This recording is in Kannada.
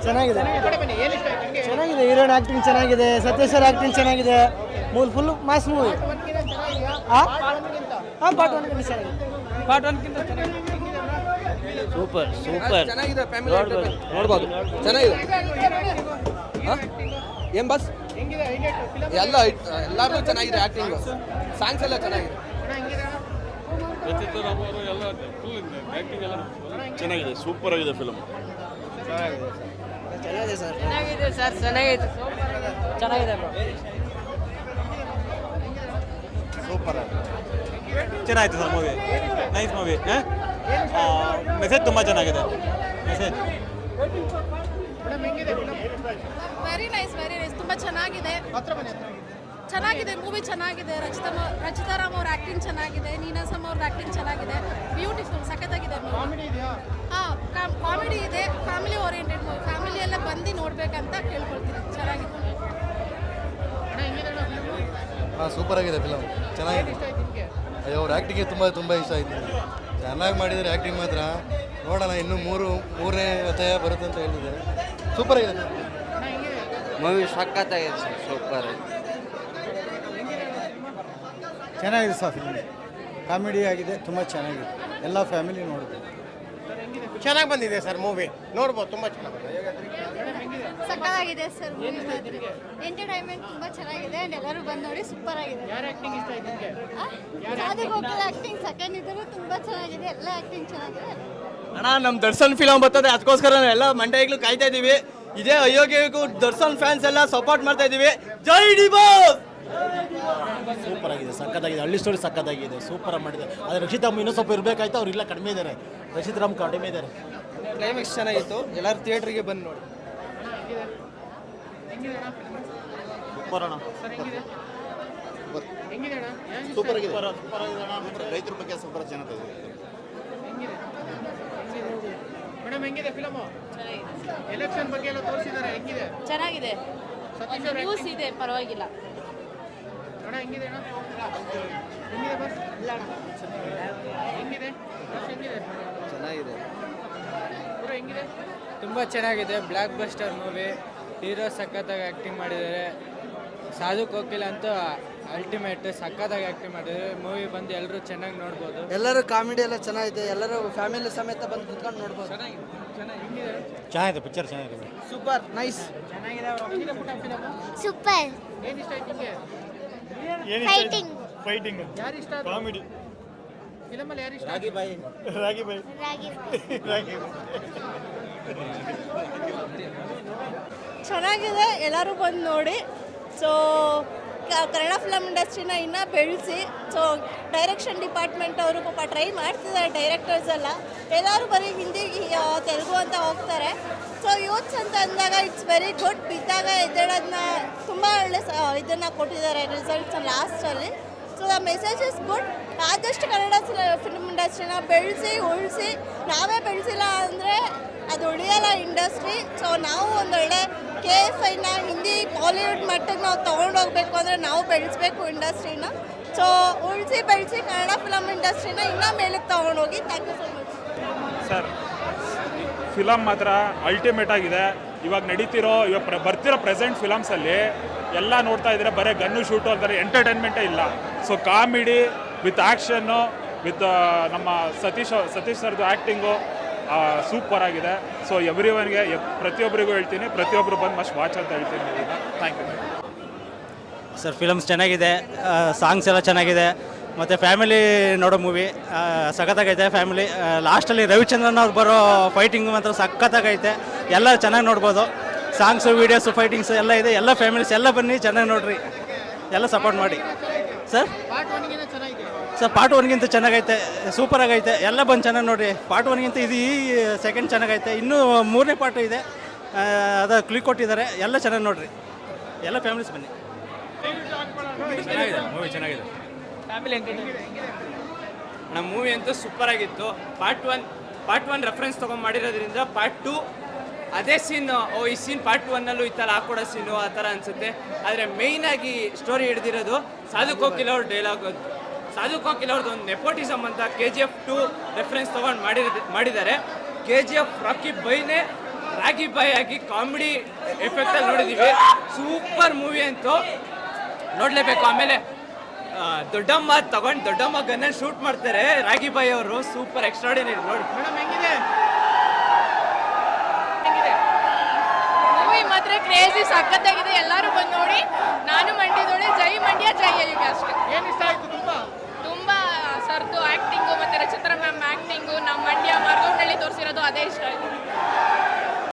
ಚೆನ್ನಾಗಿದೆ ಚೆನ್ನಾಗಿದೆ. ಹೀರೋಯಿನ್ ಆಕ್ಟಿಂಗ್ ಚೆನ್ನಾಗಿದೆ, ಸತೀಶ್ ಸರ್ ಆಕ್ಟಿಂಗ್ ಚೆನ್ನಾಗಿದೆ. Full mass movie. Part 1 super super ಚೆನ್ನಾಗಿದೆ. ಫ್ಯಾಮಿಲಿ ನೋಡ್ಬೋದು. ಚೆನ್ನಾಗಿದೆ. ಏನ್ ಬಸ್ ಎಲ್ಲರೂ ಚೆನ್ನಾಗಿದೆ. ಆಕ್ಟಿಂಗ್, ಸಾಂಗ್ಸ್ ಎಲ್ಲ ಚೆನ್ನಾಗಿದೆ. ಚೆನ್ನಾಗಿದೆ. ಸೂಪರ್ ಆಗಿದೆ ಫಿಲಮ್. ಚೆನ್ನಾಗಿದೆ ಸರ್. ಚೆನ್ನಾಗಿದೆ ಸರ್. ಚೆನ್ನಾಗಿದೆ. ಚೆನ್ನಾಗಿದೆ ಸೂಪರ್ ಚೆನ್ನಾಗಿತ್ತು sir movie. Nice movie. Message ತುಂಬ ಚೆನ್ನಾಗಿದೆ. ಮೆಸೇಜ್ ವೆರಿ ನೈಸ್ ತುಂಬ ಚೆನ್ನಾಗಿದೆ. ಚೆನ್ನಾಗಿದೆ ಮೂವಿ, ಚೆನ್ನಾಗಿದೆ. ರಚಿತಾರಾಮ್ ಅವ್ರ ಆ್ಯಕ್ಟಿಂಗ್ ಚೆನ್ನಾಗಿದೆ. ನೀನಾಸಮ್ ಅವ್ರ ಆ್ಯಕ್ಟಿಂಗ್ ಚೆನ್ನಾಗಿದೆ. ಬ್ಯೂಟಿಫುಲ್, ಸಖತ್ತಾಗಿದೆ. ಕಾಮಿಡಿ ಇದೆ. Family oriented movie. ಫ್ಯಾಮಿಲಿ ಎಲ್ಲ ಬಂದು ನೋಡ್ಬೇಕಂತ ಕೇಳ್ಕೊಳ್ತೀನಿ. ಚೆನ್ನಾಗಿದೆ. ಸೂಪರ್ ಆಗಿದೆ ಫಿಲಮ್. ಚೆನ್ನಾಗಿದೆ. ಅಯ್ಯೋ ಅವ್ರ ಆ್ಯಕ್ಟಿಂಗ್ಗೆ ತುಂಬ ಇಷ್ಟ ಆಯಿತು. ಚೆನ್ನಾಗಿ ಮಾಡಿದ್ದಾರೆ ಆ್ಯಕ್ಟಿಂಗ್ ಮಾತ್ರ. ನೋಡೋಣ, ಇನ್ನೂ ಮೂರನೇ ಅಧ್ಯಾಯ ಬರುತ್ತೆ ಅಂತ ಹೇಳಿದ್ದಾರೆ. ಸೂಪರ್ ಆಗಿದೆ ಮೂವಿ. ಸಖತ್ತಾಗಿದೆ ಸರ್. ಸೂಪರ್ ಚೆನ್ನಾಗಿದೆ ಸರ್. ಫಿಲ್ಮ್ ಕಾಮಿಡಿ ಆಗಿದೆ, ತುಂಬ ಚೆನ್ನಾಗಿದೆ. ಎಲ್ಲ ಫ್ಯಾಮಿಲಿ ನೋಡ್ಬೋದು. ಚೆನ್ನಾಗಿ ಬಂದಿದೆ ಸರ್ ಮೂವಿ. ನೋಡ್ಬೋದು. ತುಂಬ ಚೆನ್ನಾಗಿದೆ. ಸಖತ್ತಾಗಿದೆ ಸರ್ ಮೂವಿ. ಎಂಟರ್ಟೈನ್ಮೆಂಟ್ ತುಂಬ ಚೆನ್ನಾಗಿದೆ. ಎಲ್ಲರೂ ಬಂದು ನೋಡಿ. ಸೂಪರ್ ಆಗಿದೆ. ಸಾಧು ಗೋಪಾಲ್ ಆ್ಯಕ್ಟಿಂಗ್ ಸೆಕೆಂಡ್ ಇದ್ದರೂ ತುಂಬ ಚೆನ್ನಾಗಿದೆ. ಎಲ್ಲ ಆ್ಯಕ್ಟಿಂಗ್ ಚೆನ್ನಾಗಿದೆ. ಅಣ್ಣ, ನಮ್ಮ ದರ್ಶನ್ ಫಿಲಮ್ ಬರ್ತದೆ, ಅದಕ್ಕೋಸ್ಕರ ಎಲ್ಲ ಮಂಡ್ಯಗಳು ಕಾಯ್ತಾ ಇದ್ದೀವಿ. ಇದೇ ಅಯೋಗ್ಯಕ್ಕೂ ದರ್ಶನ್ ಫ್ಯಾನ್ಸ್ ಎಲ್ಲ ಸಪೋರ್ಟ್ ಮಾಡ್ತಾ ಇದ್ದೀವಿ. ಜೈ ಡಿ ಬಾಸ್. ಸೂಪರ್ ಆಗಿದೆ. ಸಕ್ಕತ್ತಾಗಿದೆ. ಹಳ್ಳಿ ಸ್ಟೋರಿ ಸಕ್ಕತ್ತಾಗಿದೆ. ಸೂಪರ್ ಮಾಡಿದ್ದಾರೆ. ಆದರೆ ರಕ್ಷಿತಾಮ್ ಇನ್ನೂ ಸ್ವಲ್ಪ ಇರಬೇಕಾಯ್ತು. ಅವ್ರಿಲ್ಲ, ಕಡಿಮೆ ಇದ್ದಾರೆ. ರಕ್ಷಿತಾರಾಮ್ ಕಡಿಮೆ ಇದ್ದಾರೆ. ಕ್ಲೈಮ್ಯಾಕ್ಸ್ ಚೆನ್ನಾಗಿತ್ತು. ಎಲ್ಲರೂ ಥಿಯೇಟ್ರಿಗೆ ಬಂದು ನೋಡಿ. ಸೂಪರ್ ಅಣ್ಣ. ಸೂಪರ್ ಆಗಿದೆ. ರೈತರ ಬಗ್ಗೆ ಸೂಪರ್ ಚೆನ್ನಾಗಿದೆ. ಮೇಡಮ್ ಹೆಂಗಿದೆ ಫಿಲಮ್? ಎಲೆಕ್ಷನ್ ಬಗ್ಗೆ ಎಲ್ಲ ತೋರಿಸಿದ್ದಾರೆ. ಹೆಂಗಿದೆ? ಚೆನ್ನಾಗಿದೆ. ನ್ಯೂಸ್ ಇದೆ, ಪರವಾಗಿಲ್ಲ. ಅಣ್ಣ ಹೆಂಗಿದೆ? ಅಣ್ಣ ಹೆಂಗಿದೆ ಬಸ್? ಹೆಂಗಿದೆ ಬಸ್? ಹೆಂಗಿದೆ? ಚೆನ್ನಾಗಿದೆ. ಪೂರ ಹೆಂಗಿದೆ? ತುಂಬ ಚೆನ್ನಾಗಿದೆ. Black buster movie. ಹೀರೋ ಸಖತ್ತಾಗಿ ಆ್ಯಕ್ಟಿಂಗ್ ಮಾಡಿದ್ದಾರೆ. ಸಾಧು ಕೋಕಿಲ ಅಂತೂ ಅಲ್ಟಿಮೇಟ್ ಸಖತ್ತಾಗಿ ಆ್ಯಕ್ಟಿಂಗ್ ಮಾಡಿದ್ದಾರೆ. ಮೂವಿ ಬಂದು ಎಲ್ಲರೂ ಚೆನ್ನಾಗಿ ನೋಡ್ಬೋದು. ಎಲ್ಲರೂ ಕಾಮಿಡಿ ಎಲ್ಲ ಚೆನ್ನಾಗಿದೆ. ಎಲ್ಲರೂ ಫ್ಯಾಮಿಲಿ ಸಮೇತ ಬಂದು ಕುತ್ಕೊಂಡು ನೋಡ್ಬೋದು. ಚೆನ್ನಾಗಿದೆ. ಪಿಕ್ಚರ್ ಚೆನ್ನಾಗಿದೆ. Super nice. ಸೂಪರ್. ಏನು ಇಷ್ಟ ಆಯ್ತು ನಿಮಗೆ? ಫೈಟಿಂಗ್. ಯಾರು ಇಷ್ಟ? ಕಾಮಿಡಿ. ಫಿಲಮಲ್ಲಿ ಯಾರು ಇಷ್ಟ? ರಾಗಿ ಬಾಯಿ. ಚೆನ್ನಾಗಿದೆ. ಎಲ್ಲರೂ ಬಂದು ನೋಡಿ. ಸೊ ಕನ್ನಡ ಫಿಲಮ್ ಇಂಡಸ್ಟ್ರಿನ ಇನ್ನೂ ಬೆಳೆಸಿ. ಸೊ ಡೈರೆಕ್ಷನ್ ಡಿಪಾರ್ಟ್ಮೆಂಟ್ ಅವರು ಪಾಪ ಟ್ರೈ ಮಾಡ್ತಿದ್ದಾರೆ. ಡೈರೆಕ್ಟರ್ಸ್ ಎಲ್ಲರೂ ಬರೀ ಹಿಂದಿ, ತೆಲುಗು ಅಂತ ಹೋಗ್ತಾರೆ. ಸೊ ಯೂತ್ಸ್ ಅಂತ ಅಂದಾಗ ಇಟ್ಸ್ ವೆರಿ ಗುಡ್. ಬಿದ್ದಾಗ ಎದ್ದೇಳೋದನ್ನ ತುಂಬ ಒಳ್ಳೆ ಇದನ್ನು ಕೊಟ್ಟಿದ್ದಾರೆ ರಿಸಲ್ಟ್ಸ್ ಲಾಸ್ಟಲ್ಲಿ. So the message is good. ಆದಷ್ಟು ಕನ್ನಡ ಫಿಲ್ಮ್ ಇಂಡಸ್ಟ್ರಿನ ಬೆಳೆಸಿ ಉಳಿಸಿ. ನಾವೇ ಬೆಳೆಸಿಲ್ಲ ಅಂದರೆ ಅದು ಉಳಿಯಲ್ಲ ಇಂಡಸ್ಟ್ರಿ. ಸೊ ನಾವು ಒಂದೊಳ್ಳೆ KFIನ ಹಿಂದಿ ಬಾಲಿವುಡ್ ಮಟ್ಟಕ್ಕೆ ನಾವು ತೊಗೊಂಡೋಗ್ಬೇಕು ಅಂದರೆ ನಾವು ಬೆಳೆಸಬೇಕು ಇಂಡಸ್ಟ್ರಿನ. ಸೊ ಉಳಿಸಿ ಬೆಳೆಸಿ ಕನ್ನಡ ಫಿಲಮ್ ಇಂಡಸ್ಟ್ರಿನ ಇನ್ನೂ ಮೇಲಕ್ಕೆ ತೊಗೊಂಡೋಗಿ. Thank you so much sir. Film ಮಾತ್ರ ಅಲ್ಟಿಮೇಟ್ ಆಗಿದೆ. ಇವಾಗ ಬರ್ತಿರೋ ಪ್ರೆಸೆಂಟ್ ಫಿಲಮ್ಸಲ್ಲಿ ಎಲ್ಲ ನೋಡ್ತಾ ಇದ್ದಾರೆ ಬರೀ ಗನ್ನು ಶೂಟು ಅಂತಾರೆ. ಎಂಟರ್ಟೈನ್ಮೆಂಟೇ ಇಲ್ಲ. So comedy with action with ನಮ್ಮ ಸತೀಶ್ ಸರ್ದು ಆ್ಯಕ್ಟಿಂಗು ಸೂಪರ್ ಆಗಿದೆ. ಸೊ ಎವ್ರಿವನ್ಗೆ ಪ್ರತಿಯೊಬ್ಬರಿಗೂ ಹೇಳ್ತೀನಿ, ಪ್ರತಿಯೊಬ್ಬರು ಬಂದು ಮಸ್ಟ್ ವಾಚ್ ಅಂತ ಹೇಳ್ತೀನಿ. Thank you sir. ಫಿಲಮ್ಸ್ ಚೆನ್ನಾಗಿದೆ. ಸಾಂಗ್ಸ್ ಎಲ್ಲ ಚೆನ್ನಾಗಿದೆ. ಮತ್ತು ಫ್ಯಾಮಿಲಿ ನೋಡೋ ಮೂವಿ ಸಖತ್ತಾಗೈತೆ. ಫ್ಯಾಮಿಲಿ ಲಾಸ್ಟಲ್ಲಿ ರವಿಚಂದ್ರನ್ ಅವ್ರು ಬರೋ ಫೈಟಿಂಗ್ ಮಾತ್ರ ಸಖತ್ತಾಗೈತೆ. ಎಲ್ಲ ಚೆನ್ನಾಗಿ ನೋಡ್ಬೋದು. ಸಾಂಗ್ಸು, ವೀಡಿಯೋಸು, ಫೈಟಿಂಗ್ಸು ಎಲ್ಲ ಇದೆ. ಎಲ್ಲ ಫ್ಯಾಮಿಲೀಸ್ ಎಲ್ಲ ಬನ್ನಿ, ಚೆನ್ನಾಗಿ ನೋಡ್ರಿ. ಎಲ್ಲ ಸಪೋರ್ಟ್ ಮಾಡಿ ಸರ್. ಸರ್ ಪಾರ್ಟ್ 1ಗಿಂತ ಚೆನ್ನಾಗೈತೆ. ಸೂಪರ್ ಆಗೈತೆ. ಎಲ್ಲ ಬಂದು ಚೆನ್ನಾಗಿ ನೋಡಿರಿ. ಪಾರ್ಟ್ 1ಗಿಂತ ಇದು ಈ ಸೆಕೆಂಡ್ ಚೆನ್ನಾಗೈತೆ. ಇನ್ನೂ 3ನೇ ಪಾರ್ಟ್ ಇದೆ, ಅದು ಕ್ಲಿಕ್ ಕೊಟ್ಟಿದ್ದಾರೆ. ಎಲ್ಲ ಚೆನ್ನಾಗಿ ನೋಡಿರಿ. ಎಲ್ಲ ಫ್ಯಾಮಿಲೀಸ್ ಬನ್ನಿ. ಚೆನ್ನಾಗಿದೆ ಮೂವಿ. ಚೆನ್ನಾಗಿದೆ. ಫ್ಯಾಮಿಲಿ ನಮ್ಮ ಮೂವಿ ಅಂತೂ ಸೂಪರ್ ಆಗಿತ್ತು. ಪಾರ್ಟ್ ಒನ್ ರೆಫರೆನ್ಸ್ ತೊಗೊಂಡು ಮಾಡಿರೋದ್ರಿಂದ ಪಾರ್ಟ್ 2 ಅದೇ ಸೀನ್, ಈ ಸೀನ್ ಪಾರ್ಟ್ 1ನಲ್ಲೂ ಈ ಥರ ಹಾಕೊಡೋ ಸೀನು ಆ ಥರ ಅನಿಸುತ್ತೆ. ಆದರೆ ಮೇಯ್ನಾಗಿ ಸ್ಟೋರಿ ಹಿಡಿದಿರೋದು ಸಾಧು ಕೋಕಿಲ್ ಅವ್ರ ಡೈಲಾಗ್. ಸಾಧು ಕೋಕಿಲ್ ಅವ್ರದ್ದು ಒಂದು ನೆಪೋಟಿಸಮ್ ಅಂತ KGF 2 ರೆಫರೆನ್ಸ್ ತೊಗೊಂಡು ಮಾಡಿದ್ದಾರೆ. KGF ರಾಕಿ ಬೈನೇ ರಾಗಿ ಬಾಯ್ ಆಗಿ ಕಾಮಿಡಿ ಎಫೆಕ್ಟ್ ಅಲ್ಲಿ ನೋಡಿದೀವಿ. ಸೂಪರ್ ಮೂವಿ ಅಂತೂ ನೋಡ್ಲೇಬೇಕು. ಆಮೇಲೆ ದೊಡ್ಡಮ್ಮ ಗನ್ನ ಶೂಟ್ ಮಾಡ್ತಾರೆ ರಾಗಿ ಬಾಯ್ ಅವರು. ಸೂಪರ್ ಎಕ್ಸ್ಟ್ರಾಡಿನರಿ ನೋಡಿ. ಮೇಡಮ್ ಹೆಂಗಿದೆ ಮೂವಿ ಮಾತ್ರ ಕ್ರೇಜಿ ಸಖತ್ತಾಗಿದೆ. ಎಲ್ಲರೂ ಬಂದು ನೋಡಿ. ನಾನು ಮಂಡ್ಯದೋಳೆ. ಜೈ ಮಂಡ್ಯ, ಜೈ ಅಲ್ಲಿಗೆ ಅಷ್ಟೇ. ಏನ್ ಇಷ್ಟ ಆಯ್ತು ತುಂಬಾ? ತುಂಬಾ ಸರ್ದು ಆಕ್ಟಿಂಗು ಮತ್ತೆ ರಚಿತಾ ಮ್ಯಾಮ್ ಆಕ್ಟಿಂಗು, ನಮ್ಮ ಮಂಡ್ಯ ಮಾರ್ಗೌನಹಳ್ಳಿ ತೋರಿಸಿರೋದು ಅದೇ ಇಷ್ಟ ಆಯ್ತು.